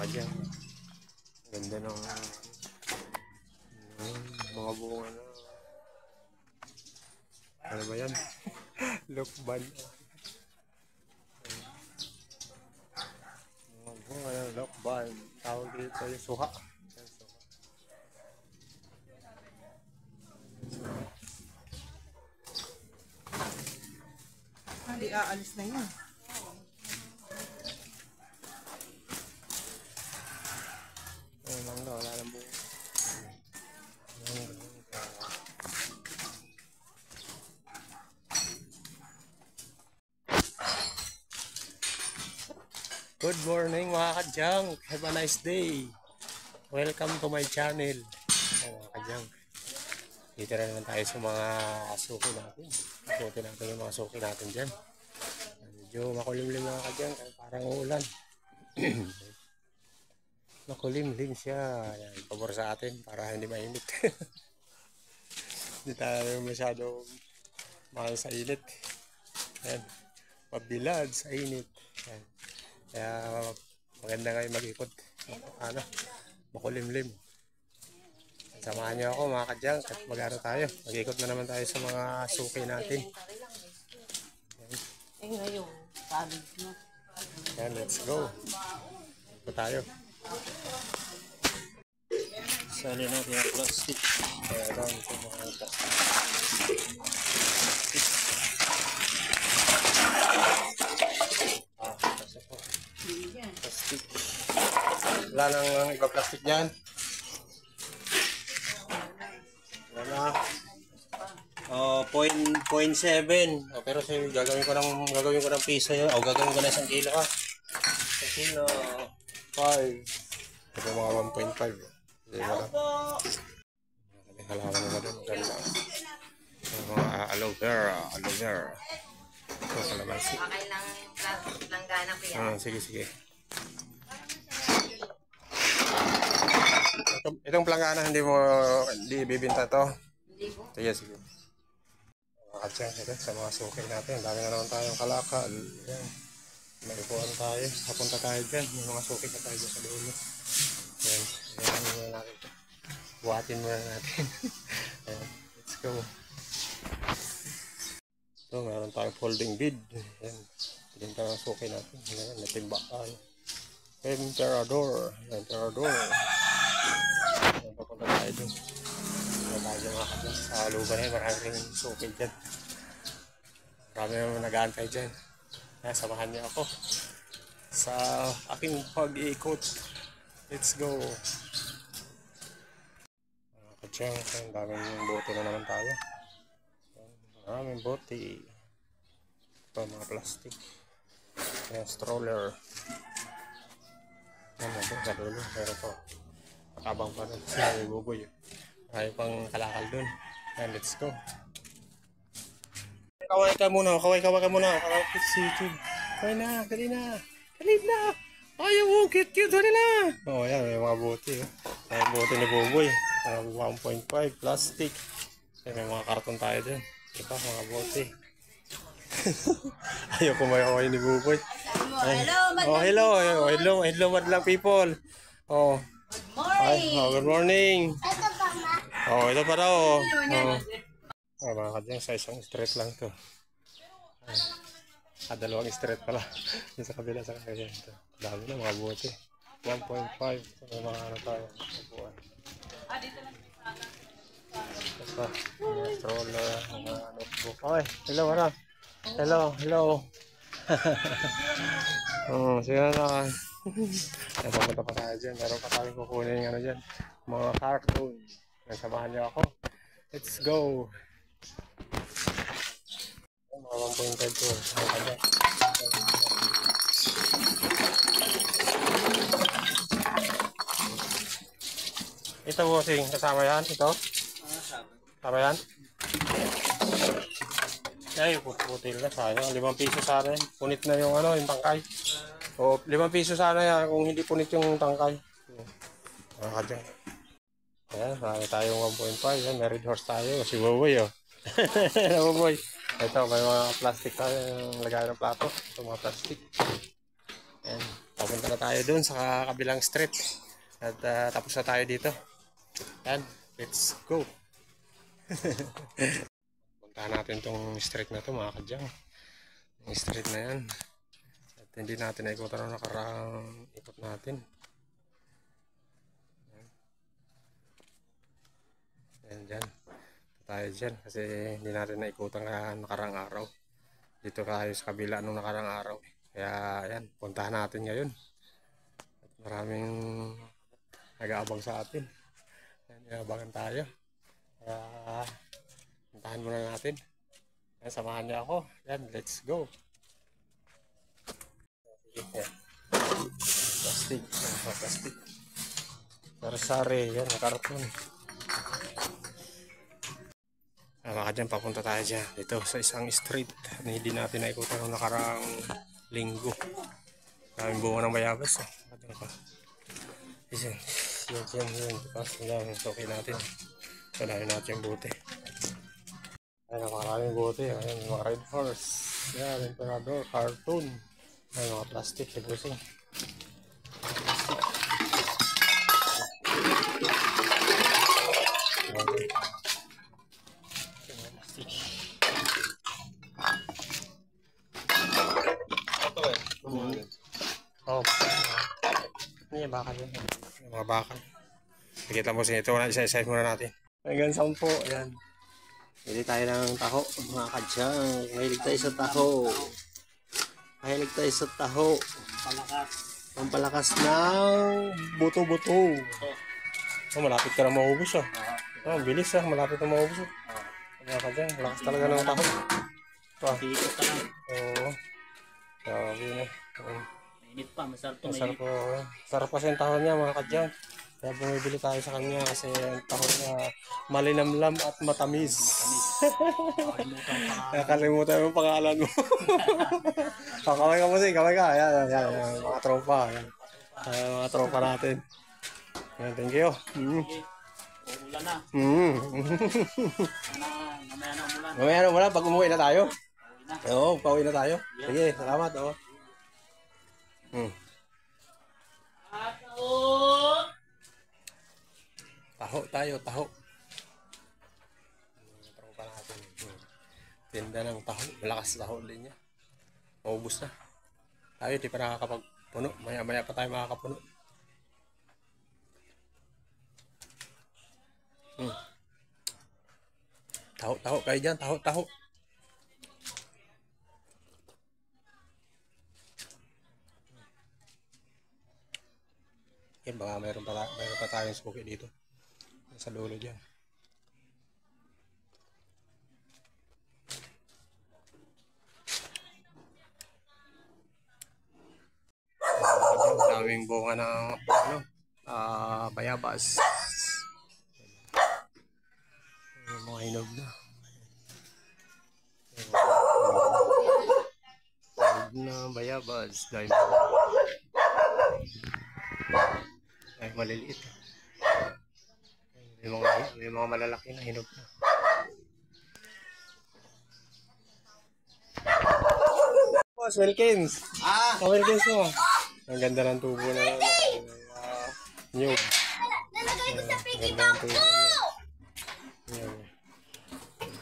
kadyang. Ganda ng mga bunga na. Ano ba yan? Lokban. Mga bunga na lokban. Tawag dito yung suha. Hindi aalis na yun. Ay, mangga, wala lang buo. Good morning mga kadyang. Have a nice day. Welcome to my channel. Ay, mga kadyang. Dito na naman tayo sa mga suki natin. Suki natin yung mga suki natin dyan. Medyo makulimlim mga kadyang. Parang ulan. Makulimlim siya. Yan, pabor sa atin para hindi mainit. Hindi tayo masyadong mahal sa init. Yan. Mabilad sa init. Yan. Kaya maganda ngayon mag-ikot. Ano? Makulimlim. Samahan niyo ako mga kadyang at mag-aro tayo. Mag-ikot na naman tayo sa mga suki natin. Eh ngayon, sabi mo. Yan, let's go. Ito tayo. Sali natin yung plastic. Kaya lang ito mga plastic. Plastic. Wala nang iba plastic dyan. Wala. 0.7. Pero gagawin ko ng piso yun. O gagawin ko na 1 kilo ha. 1 kilo. 5. Ito mga 1.5. Hindi wala. May halaman naman doon. Ganda. Mga aloe vera. Aloe vera. Ito kalamansi. Okay lang langgana ko yan. Sige, sige. Itong planggana hindi bibinta to? Hindi po. Sige, sige. Mga kadyang, ito sa mga suki natin. Dami na naman tayong kalakal. Yan. May ipuan tayo. Papunta tayo dyan. May mga suki na tayo sa dulo. Yan. Yan muna natin. Buhatin muna natin. Ayan. Let's go. Ito, meron tayong folding bead. Yan. Yan tayo ang suki natin. Yan. Natimba tayo. Emperador. Emperador. Yan. Papunta tayo dyan. Tayo mga kadyang. Sa lugar na marami rin suki dyan. Marami naman nag-aantay dyan. Samahan niyo ako sa aking pag-iikot. Let's go. Kadyang, ang daming bote na naman tayo. Maraming bote. Ito mga plastic. Ayan, stroller. Ayan ito, sa dulo. Pero ito, matabang pa rin. May buboy. Marami pang kalakal dun. Ayan, let's go. Kaway ka muna. Kaway ka muna. Kaway ka sa YouTube. Kaway na. Dali na. Dali na. Ayaw mo. Cute. Dali na. Oh, yan. May mga bote. May bote ni Buboy. 1.5 plastic. May mga karton tayo din. Diba? Mga bote. Ayaw kumayaway ni Buboy. Oh, hello. Hello, madlang people. Oh. Good morning. Oh, ito pa daw. Oh, mga kadyang, sa isang straight lang to. Dalawang straight pala. Yung sa kabila, sa kabila. Dami na mga bote. 1.5. Mga ano tayo. Ito, mga stroller, mga notebook. Okay, hello, ano? Hello. Sige na. Napapunta pa tayo dyan. Meron pa tayong kukunin yung ano dyan. Mga cartoon. Nasamahan niyo ako. Let's go. Mga 1.5 to. Ito bossing, kasama yan? Ito? Kasama yan? Ay, putil na sana. 5 piso sana yan. Punit na yung ano, yung tangkay. O, 5 piso sana yan kung hindi punit yung tangkay. Dyan. Ayan, marami tayong 1.5. Yan, may red horse tayo. Si Boboy, oh. Boboy. Ito, may mga plastic tayo. Yung lagay ng plato. Ito, mga plastic. Ayan. Papunta na tayo dun sa kabilang street. At tapos na tayo dito. Yan, let's go. Puntahan natin tong street na to mga kadyang. Yung street na yan. At hindi natin naikutan na nakaraang ikot natin. Yan dyan. Tayo dyan kasi hindi natin naikutan na nakaraang araw. Dito tayo sa kabila nung nakaraang araw. Kaya yan, puntahan natin ngayon. At maraming nag-aabang sa atin. Yan, nag-aabangan tayo. Kaya puntahan muna natin. Yan, samahan niyo ako. Yan, let's go. Yan. Plastic. Plastic. Sari-sari. Yan, nakarapon. Baka dyan, papunta tayo dyan. Dito sa isang street. Hindi natin naikutan ng nakaraang linggo. Maraming bunga ng bayabas. Yan. Tapos yan. Okay natin. Sanayin natin yung buti. Ayan, maraming buti. Ayan, mga red horse. Yan, emperador, cartoon. Ayan, mga plastic. Everything. Oh, ini bakal yun. Yung mga bakal. Nakita mo siya ito. Isa-isa muna natin. Hanggang 10. Ayan. Pili tayo ng taho. Mga kadyang. Mahilig tayo sa taho. Mahilig tayo sa taho. Pampalakas ng buto-buto. Oh, malapit ka na maubos. Oh, bilis. Malapit na maubos. Mga kadyang. Malakas talaga ng taho. Ikot ka lang. Oo. Sabi na. Mainit pa, masarap to. Masarap po. Sarap kasi yung tahon niya mga kadyang. Kaya bumibili tayo sa kanya kasi yung tahon niya malinamlam at matamis. Nakalimutan mo pangalan mo. Kamay ka mo siya, kamay ka. Ayan, mga tropa. Ayan, mga tropa natin. Ayan, thank you. Ulan na. Mamaya na umulan. Mamaya na umulan, pag umuwi na tayo. Na. Oo, pauwi na tayo. Sige, salamat. Taho tayo, taho. Tropa natin. Tinda ng taho. Malakas taho din niya. Maubos na. Tayo, di pa nakakapagpuno. Maya-maya pa tayo makakapuno. Taho, taho kayo dyan. Taho, taho. Okay, baka mayroon pa tayong suki dito. Sa dulo dyan. Daming bunga ng bayabas. Mga hinog na. Hinog na bayabas. Dahil ay maliliit. May mga malalaki na hinog na. Wilkins. Wilkins mo. Ang ganda ng tubo na nyug. Nalagay ko sa piggy bank ko!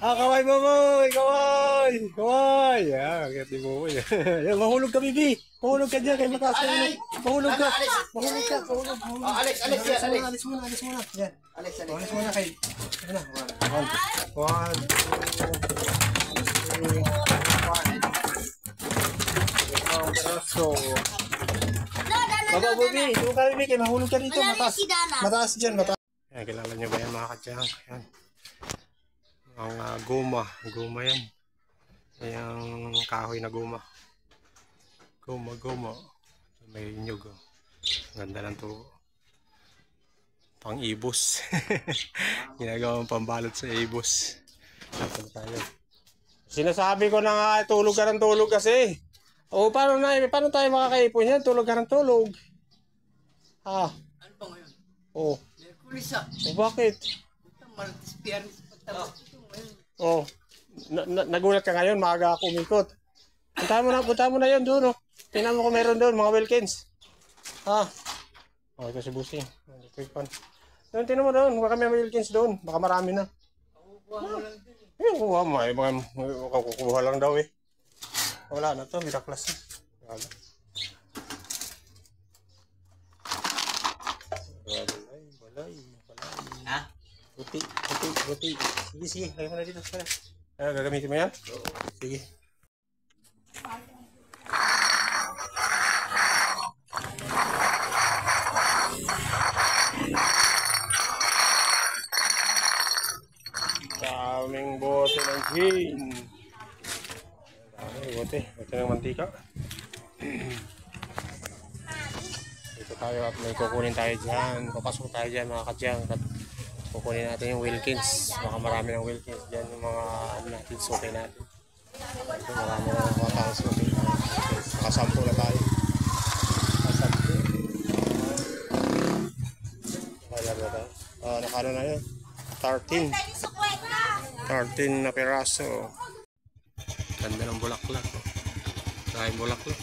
Kaway Momoy! Kaway! Kaway! Kaya di Momoy. Mahulog ka, Bibi! Mahulog ka dyan, kay mataas ka. Mahulog ka! Mahulog ka! Mahulog! Alis yan, Alis muna! Yan. Alis. Alis muna kay. Ano? 1, 2, 3, 4. Baba, Bibi! Ito ka, Bibi! Kaya mahulog ka dito. Mataas dyan, mataas. Kilala nyo ba yan mga kadyang? Yan. Ang goma yan. Yung kahoy na goma. Goma. May nyug. Ganda ng tubo. Pang ibos. Ginagawang pambalot sa ibos. Tapos tayo. Sinasabi ko na nga, tulog ka ng tulog kasi. O paano tayo makakaipon yan? Tulog ka ng tulog. Ano pa ngayon? O. Merkulis O bakit? Martes, Biyernes, pagtapos ito ngayon. Oh, nagulat ka ngayon, maaga ako umikot. Punta mo na yun doon, oh. Tingnan mo kung meron doon, mga Wilkins. Ha? Oh, ito si Busing. Quick pan. Doon, tinan mo doon. Baka may Wilkins doon. Baka marami na. Kukuha mo lang din eh. Yung kuha mo. Ay, baka kukuha lang daw eh. Wala na to. Midaklas na. Wala. Balay. Ha? Buti. Sige. Lagay mo na dito. Gagamitin mo yan? Sige. Daming bote ng gin. Daming bote ng mantika. Dito tayo at may kukunin tayo dyan. Papasok tayo dyan mga kadyang. Kukunin natin yung Wilkins. Baka marami ng Wilkins dyan. Yung mga natin, suki natin. Ito, marami na mga tao suki. Nakasampo na tayo. Nakano na yun? 13 na piraso. Ganda ng bulaklak. Dahil bulaklak.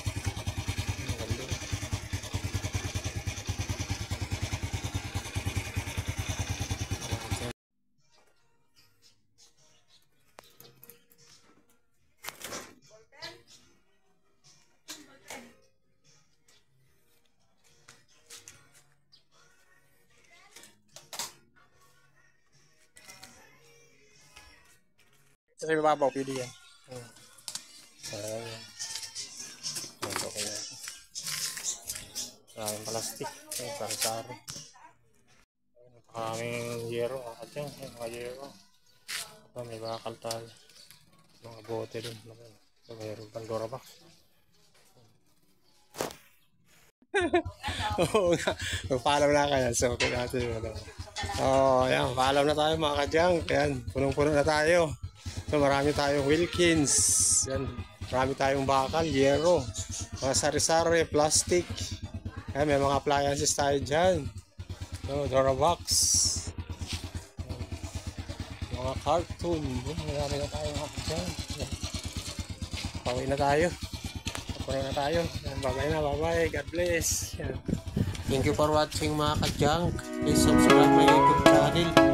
Ganda. Sa babaw, pwede yan. Ayan. Ito ko yan. Maraming plastic. Sari-sari. Maraming yero. Akadyang. Mga yero. May bakal tayo. Mga bote din. Mayroon Pandora box. Oo nga. Paalam na kayo. So, okay natin. Ayan. Paalam na tayo mga kadyang. Ayan. Punong-puno na tayo. So, marami tayong Wilkins. Yan. Marami tayong bakal, yero, mga sari-sari, plastic. Yan, may mga appliances tayo dyan. So, Durabox. Mga cartoon. Marami na tayong hap dyan. Pauwi na tayo. Papuno na tayo. Bye-bye. God bless. Yan. Thank you for watching mga ka-junk. Please subscribe my YouTube channel.